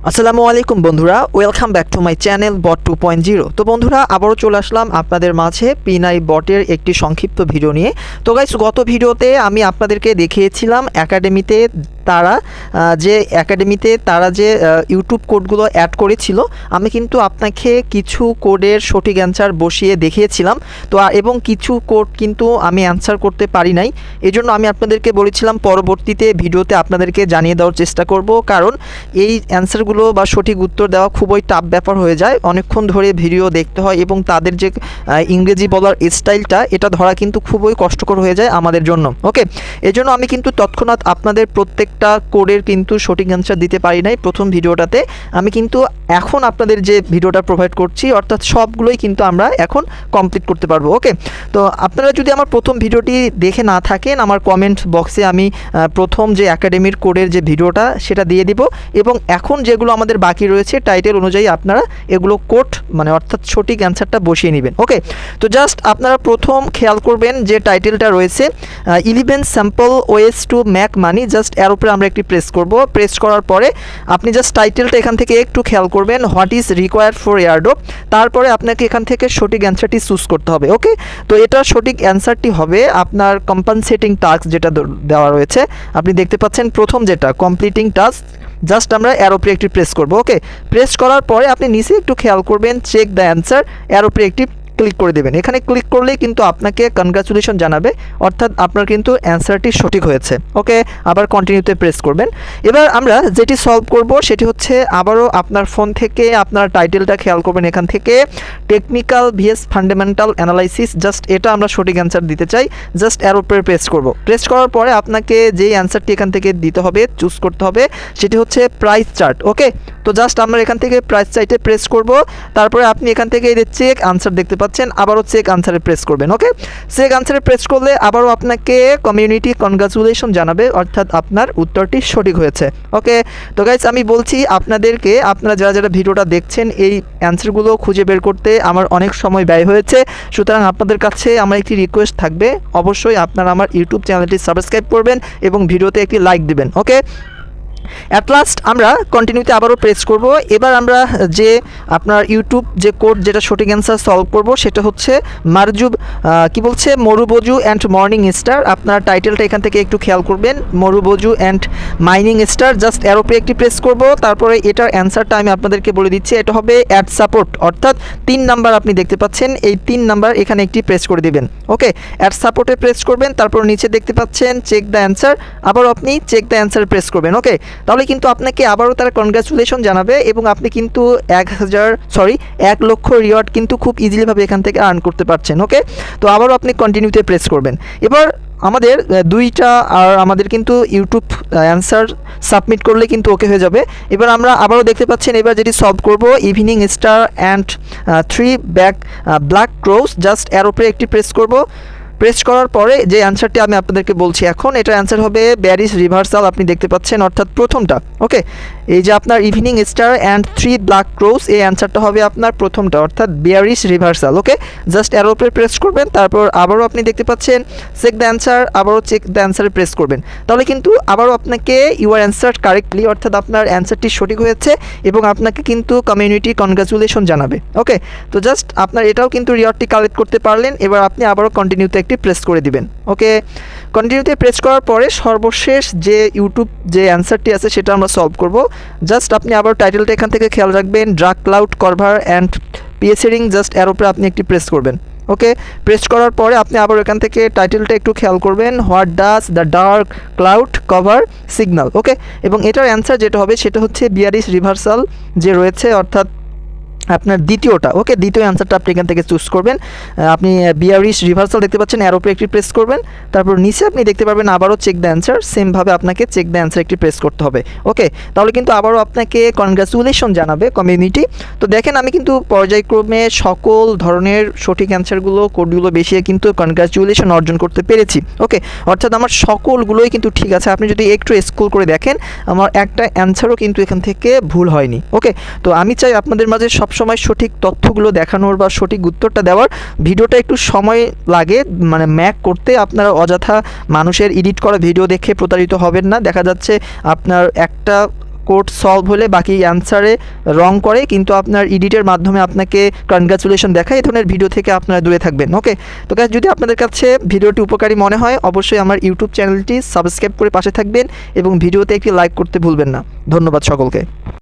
আসসালামু আলাইকুম বন্ধুরা, welcome back to my channel bot 2.0। তো বন্ধুরা, আবারও চলে আসলাম আপনাদের মাঝে পিনাই বটের একটি সংক্ষিপ্ত ভিডিও নিয়ে। তো গাইস, গত ভিডিওতে আমি আপনাদেরকে দেখিয়েছিলাম তারা যে ইউটিউব কোডগুলো অ্যাড করেছিল। আমি কিন্তু আপনাকে কিছু কোডের সঠিক অ্যান্সার বসিয়ে দেখিয়েছিলাম। তো এবং কিছু কোড কিন্তু আমি অ্যান্সার করতে পারি নাই। এজন্য আমি আপনাদেরকে বলেছিলাম পরবর্তীতে ভিডিওতে আপনাদেরকে জানিয়ে দেওয়ার চেষ্টা করব, কারণ এই অ্যান্সারগুলো বা সঠিক উত্তর দেওয়া খুবই টাফ ব্যাপার হয়ে যায়। অনেকক্ষণ ধরে ভিডিও দেখতে হয় এবং তাদের যে ইংরেজি বলার স্টাইলটা, এটা ধরা কিন্তু খুবই কষ্টকর হয়ে যায় আমাদের জন্য। ওকে, এজন্য আমি কিন্তু তৎক্ষণাৎ আপনাদের প্রত্যেকটা কোডের কিন্তু সঠিক অ্যান্সার দিতে পারি নাই প্রথম ভিডিওটাতে। আমি কিন্তু এখন আপনাদের যে ভিডিওটা প্রোভাইড করছি, অর্থাৎ সবগুলোই কিন্তু আমরা এখন কমপ্লিট করতে পারবো। ওকে, তো আপনারা যদি আমার প্রথম ভিডিওটি দেখে না থাকেন, আমার কমেন্ট বক্সে আমি প্রথম যে একাডেমির কোডের যে ভিডিওটা সেটা দিয়ে দিব, এবং এখন যেগুলো আমাদের বাকি রয়েছে টাইটেল অনুযায়ী আপনারা এগুলো কোড অর্থাৎ সঠিক অ্যান্সারটা বসিয়ে নেবেন। ওকে, তো জাস্ট আপনারা প্রথম খেয়াল করবেন যে টাইটেলটা রয়েছে 11 sample ways to make money. Just এর উপরে আমরা একটি প্রেস করব। প্রেস করার পরে আপনি জাস্ট টাইটেলটা এখান থেকে একটু খেয়াল করবেন, what is required for airdrop. তারপরে আপনাকে এখান থেকে সঠিক অ্যান্সারটি চুজ করতে হবে। ওকে, তো এটা সঠিক অ্যান্সারটি হবে আপনার কম্পেনসেটিং টাস্ক যেটা দেওয়া রয়েছে। আপনি দেখতে পাচ্ছেন প্রথম যেটা কমপ্লিটিং টাস্ক। জাস্ট আমরা এর উপরে একটি প্রেস করব। ওকে, প্রেস করার পরে আপনি নিচে একটু খেয়াল করবেন, চেক দ্য অ্যান্সার, এর উপরে একটি ক্লিক করে দেবেন। এখানে ক্লিক করলেই কিন্তু আপনাকে কনগ্রাচুলেশন জানাবে, অর্থাৎ আপনার কিন্তু অ্যান্সারটি সঠিক হয়েছে। ওকে, আবার কন্টিনিউতে প্রেস করবেন। এবার আমরা যেটি সলভ করব সেটি হচ্ছে আবারও আপনার ফোন থেকে আপনার টাইটেলটা খেয়াল করবেন, এখান থেকে technical VS fundamental analysis. Just এটা আমরা সঠিক অ্যান্সার দিতে চাই। জাস্ট এর উপরে প্রেস করব। প্রেস করার পরে আপনাকে যেই অ্যান্সারটি এখান থেকে দিতে হবে, চুজ করতে হবে, সেটি হচ্ছে প্রাইস চার্ট। ওকে, তো জাস্ট আমরা এখান থেকে প্রাইস চার্টে প্রেস করব। তারপরে আপনি এখান থেকে এই যে চেক আনসার দেখতে পাচ্ছেন, আবারও চেক আনসারে প্রেস করবেন। ওকে, চেক আনসারে প্রেস করলে আবারও আপনাকে কমিউনিটি কনগ্রাচুলেশন জানাবে, অর্থাৎ আপনার উত্তরটি সঠিক হয়েছে। ওকে, তো গাইস, আমি বলছি আপনাদেরকে, আপনারা যারা ভিডিওটা দেখছেন, এই অ্যান্সারগুলো খুঁজে বের করতে আমার অনেক সময় ব্যয় হয়েছে। সুতরাং আপনাদের কাছে আমার একটি রিকোয়েস্ট থাকবে, অবশ্যই আপনারা আমার ইউটিউব চ্যানেলটি সাবস্ক্রাইব করবেন এবং ভিডিওতে একটি লাইক দিবেন। ওকে, অ্যাট লাস্ট আমরা কন্টিনিউতে আবারও প্রেস করব। এবার আমরা যে আপনার ইউটিউব যে কোড যেটা সঠিক অ্যান্সার সলভ করব সেটা হচ্ছে মরুবজু অ্যান্ড মর্নিং স্টার। আপনার টাইটেলটা এখান থেকে একটু খেয়াল করবেন, মরুবজু অ্যান্ড মাইনিং স্টার। জাস্ট এর উপরে একটি প্রেস করব। তারপরে এটার অ্যান্সারটা আমি আপনাদেরকে বলে দিচ্ছি, এটা হবে অ্যাড সাপোর্ট, অর্থাৎ 3 নাম্বার আপনি দেখতে পাচ্ছেন, এই 3 নাম্বার এখানে একটি প্রেস করে দিবেন। ওকে, অ্যাড সাপোর্টে প্রেস করবেন। তারপর নিচে দেখতে পাচ্ছেন চেক দ্য অ্যান্সার, আবার আপনি চেক দ্য অ্যান্সার প্রেস করবেন। ওকে, তাহলে কিন্তু আপনাকে আবারও তারা কনগ্রাচুলেশন জানাবে এবং আপনি কিন্তু 1 লক্ষ রিওয়ার্ড কিন্তু খুব ইজিলিভাবে এখান থেকে আর্ন করতে পারছেন। ওকে, তো আবারও আপনি কন্টিনিউতে প্রেস করবেন। এবার আমাদের দুইটা আর আমাদের কিন্তু ইউটিউব অ্যান্সার সাবমিট করলে কিন্তু ওকে হয়ে যাবে। এবার আমরা আবারও দেখতে পাচ্ছেন, এবার যেটি সলভ করব evening star and 3 black Kroos. Just এর উপরে একটি প্রেস করব। প্রেস করার পরে যে অ্যান্সারটি আমি আপনাদেরকে বলছি এখন, এটার অ্যান্সার হবে বেয়ারিশ রিভার্সাল। আপনি দেখতে পাচ্ছেন, অর্থাৎ প্রথমটা। ওকে, এই যে আপনার evening star and 3 black Kroos, এই অ্যান্সারটা হবে আপনার প্রথমটা, অর্থাৎ বেয়ারিশ রিভার্সাল। ওকে, জাস্ট এর উপরে প্রেস করবেন। তারপর আবারও আপনি দেখতে পাচ্ছেন চেক দ্য অ্যান্সার, আবারও চেক দ্য অ্যান্সারে প্রেস করবেন। তাহলে কিন্তু আবারও আপনাকে ইউর অ্যান্সার কারেক্টলি, অর্থাৎ আপনার অ্যান্সারটি সঠিক হয়েছে এবং আপনাকে কিন্তু কমিউনিটি কনগ্রাচুলেশন জানাবে। ওকে, তো জাস্ট আপনার এটাও কিন্তু রিওয়ার্ডটি কালেক্ট করতে পারলেন। এবার আপনি আবারও কন্টিনিউতে প্রেস করে দিবেন। ওকে, কন্টিনিউতে প্রেস করার পরে সর্বশেষ যে ইউটিউব যে অ্যান্সারটি আছে সেটা আমরা সলভ করব। জাস্ট আপনি আবার টাইটেলটা এখান থেকে খেয়াল রাখবেন, ডার্ক ক্লাউড কভার অ্যান্ড পিএসিরিং। জাস্ট এর উপরে আপনি একটি প্রেস করবেন। ওকে, প্রেস করার পরে আপনি আবার এখান থেকে টাইটেলটা একটু খেয়াল করবেন, what does the dark cloud cover signal. Okay, এবং এটার অ্যান্সার যেটা হবে সেটা হচ্ছে বিয়ারিশ রিভার্সাল যে রয়েছে, অর্থাৎ আপনার দ্বিতীয়টা। ওকে, দ্বিতীয় অ্যান্সারটা আপনি এখান থেকে চুজ করবেন। আপনি বিয়ারিশ রিভার্সাল দেখতে পাচ্ছেন, এর উপরে একটি প্রেস করবেন। তারপর নিচে আপনি দেখতে পারবেন আবারও চেক দ্য অ্যান্সার, সেমভাবে আপনাকে চেক দ্য অ্যান্সার একটি প্রেস করতে হবে। ওকে, তাহলে কিন্তু আবারও আপনাকে কনগ্রাচুলেশন জানাবে কমিউনিটি। তো দেখেন, আমি কিন্তু পর্যায়ক্রমে সকল ধরনের সঠিক অ্যান্সারগুলো কোডগুলো বেশিয়ে কিন্তু কনগ্রাচুলেশন অর্জন করতে পেরেছি। ওকে, অর্থাৎ আমার সকলগুলোই কিন্তু ঠিক আছে। আপনি যদি একটু স্ক্রল করে দেখেন, আমার একটা অ্যান্সারও কিন্তু এখান থেকে ভুল হয়নি। ওকে, তো আমি চাই আপনাদের মাঝে সবসময় সঠিক তথ্যগুলো দেখানোর বা সঠিক উত্তরটা দেওয়ার। ভিডিওটা একটু সময় লাগে ম্যাক করতে। আপনারা অযথা মানুষের এডিট করা ভিডিও দেখে প্রতারিত হবেন না। দেখা যাচ্ছে আপনার একটা কোড সলভ হলে বাকি অ্যান্সারে রং করে কিন্তু আপনার এডিটের মাধ্যমে আপনাকে কনগ্রাচুলেশন দেখায়, এই ধরনের ভিডিও থেকে আপনারা দূরে থাকবেন। ওকে, তো গাইস যদি আপনাদের কাছে ভিডিওটি উপকারী মনে হয় অবশ্যই আমার ইউটিউব চ্যানেলটি সাবস্ক্রাইব করে পাশে থাকবেন এবং ভিডিওতে একটি লাইক করতে ভুলবেন না। ধন্যবাদ সকলকে।